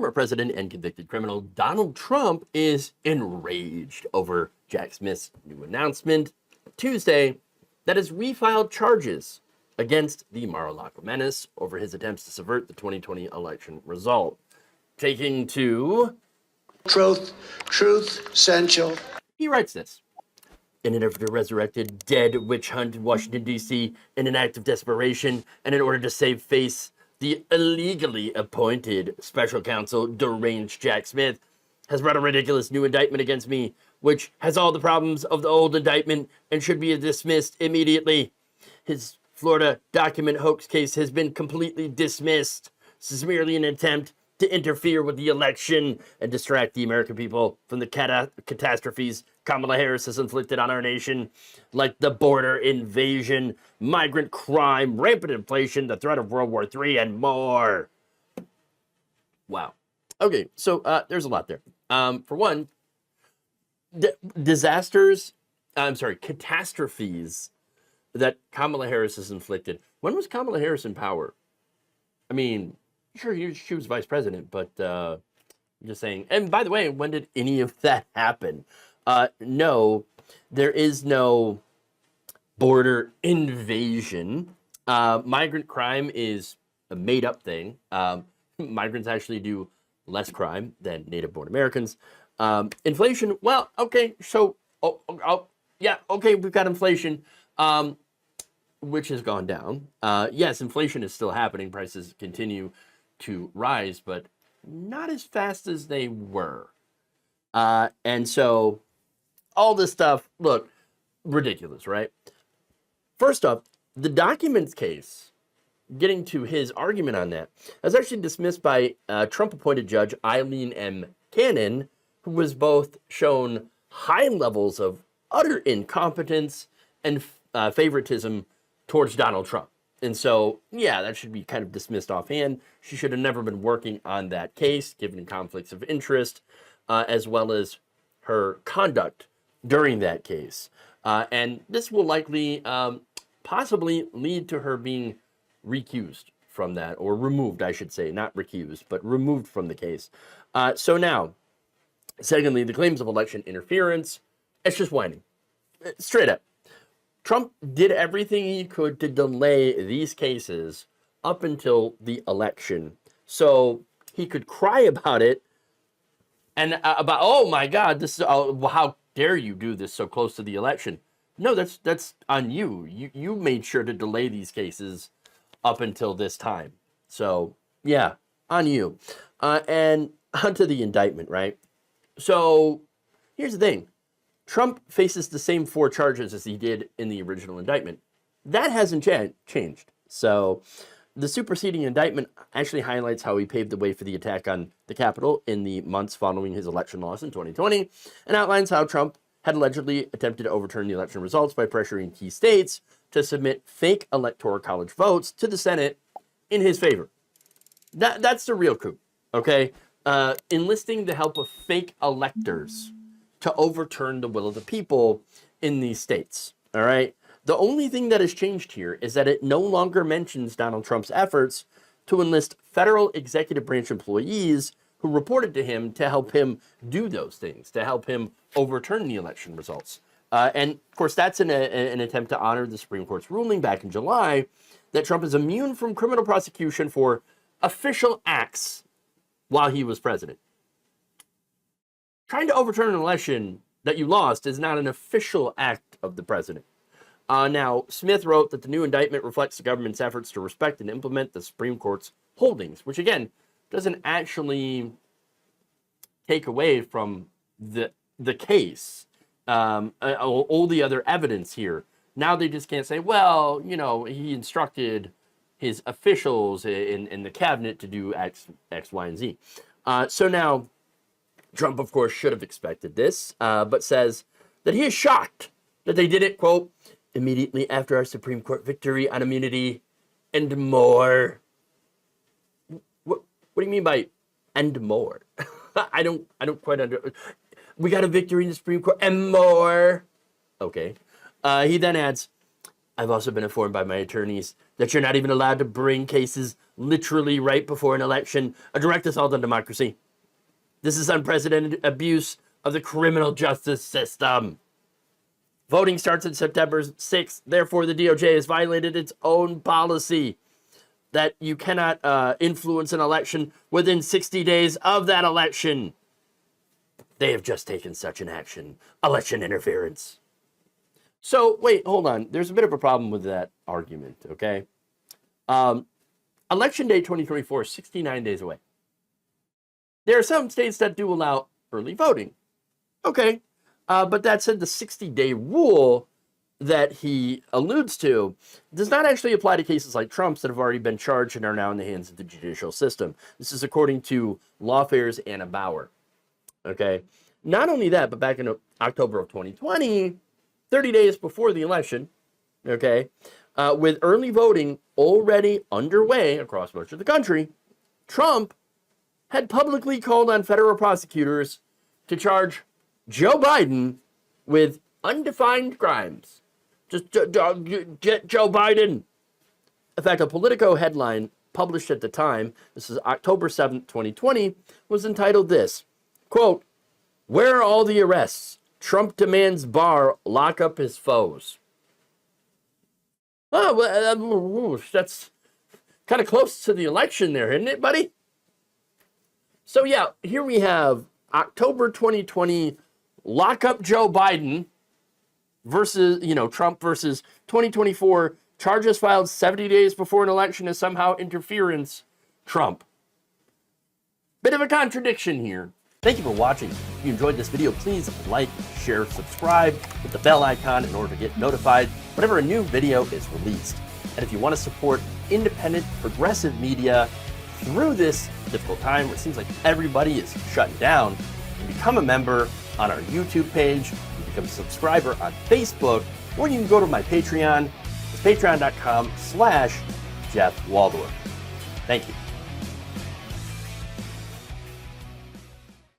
former president and convicted criminal Donald Trump is enraged over Jack Smith's new announcement Tuesday that has refiled charges against the Mar-a-Lago menace over his attempts to subvert the 2020 election result. Taking to Truth essential. He writes this. In an effort to resurrect a dead witch hunt in Washington, D.C., in an act of desperation and in order to save face, the illegally appointed special counsel, deranged Jack Smith, has brought a ridiculous new indictment against me, which has all the problems of the old indictment and should be dismissed immediately. His Florida document hoax case has been completely dismissed. This is merely an attempt to interfere with the election and distract the American people from the catastrophes Kamala Harris has inflicted on our nation, like the border invasion, migrant crime, rampant inflation, the threat of World War III, and more. Wow. Okay, so there's a lot there. For one, catastrophes that Kamala Harris has inflicted. When was Kamala Harris in power? I mean, sure, she was vice president, but I'm just saying. And by the way, when did any of that happen? No, there is no border invasion. Migrant crime is a made-up thing. Migrants actually do less crime than native-born Americans. Inflation, well, okay, so, yeah, okay, we've got inflation, which has gone down. Yes, inflation is still happening. Prices continue to rise, but not as fast as they were. And so all this stuff, look, ridiculous, right? First off, the documents case, getting to his argument on that, was actually dismissed by Trump-appointed judge Eileen M. Cannon, who was both shown high levels of utter incompetence and favoritism towards Donald Trump. And so, yeah, that should be kind of dismissed offhand. She should have never been working on that case, given conflicts of interest, as well as her conduct during that case. And this will likely, possibly lead to her being recused from that, or removed, I should say, not recused, but removed from the case. So now, secondly, the claims of election interference, it's just whining. Straight up. Trump did everything he could to delay these cases up until the election, so he could cry about it and about, oh my God, this is how dare you do this so close to the election? No, that's on you. You made sure to delay these cases up until this time. So yeah, on you. And onto the indictment, right? So here's the thing. Trump faces the same 4 charges as he did in the original indictment. That hasn't changed. So the superseding indictment actually highlights how he paved the way for the attack on the Capitol in the months following his election loss in 2020, and outlines how Trump had allegedly attempted to overturn the election results by pressuring key states to submit fake electoral college votes to the Senate in his favor. That's the real coup, okay? Enlisting the help of fake electors to overturn the will of the people in these states, all right? The only thing that has changed here is that it no longer mentions Donald Trump's efforts to enlist federal executive branch employees who reported to him to help him do those things, to help him overturn the election results. And of course, that's an attempt to honor the Supreme Court's ruling back in July that Trump is immune from criminal prosecution for official acts while he was president. Trying to overturn an election that you lost is not an official act of the president. Now, Smith wrote that the new indictment reflects the government's efforts to respect and implement the Supreme Court's holdings, which again, doesn't actually take away from the case, all the other evidence here. Now they just can't say, well, you know, he instructed his officials in the cabinet to do X, Y, and Z. So now, Trump, of course, should have expected this, but says that he is shocked that they did it, quote, immediately after our Supreme Court victory on immunity and more. What do you mean by and more? I don't quite understand. We got a victory in the Supreme Court and more. Okay. He then adds, I've also been informed by my attorneys that you're not even allowed to bring cases literally right before an election, a direct assault on democracy. This is unprecedented abuse of the criminal justice system. Voting starts on September 6th. Therefore, the DOJ has violated its own policy that you cannot influence an election within 60 days of that election. They have just taken such an action. Election interference. So, wait, hold on. There's a bit of a problem with that argument, okay? Election day 2024 is 69 days away. There are some states that do allow early voting. Okay. But that said, the 60-day rule that he alludes to does not actually apply to cases like Trump's that have already been charged and are now in the hands of the judicial system. This is according to Lawfare's Anna Bauer. Okay. Not only that, but back in October of 2020, 30 days before the election, okay, with early voting already underway across much of the country, Trump had publicly called on federal prosecutors to charge Joe Biden with undefined crimes. Just get Joe Biden. In fact, a Politico headline published at the time, this is October 7th, 2020, was entitled this, quote, "Where are all the arrests? Trump demands Barr lock up his foes." Oh, well, that's kind of close to the election there, isn't it, buddy? So yeah, here we have October 2020, lock up Joe Biden versus, Trump versus 2024, charges filed 70 days before an election is somehow interference, Trump. Bit of a contradiction here. Thank you for watching. If you enjoyed this video, please like, share, subscribe, hit the bell icon in order to get notified whenever a new video is released. And if you want to support independent, progressive media through this difficult time where it seems like everybody is shutting down, you can become a member on our YouTube page, you can become a subscriber on Facebook, or you can go to my Patreon. It's patreon.com/Jeff Waldorf. Thank you.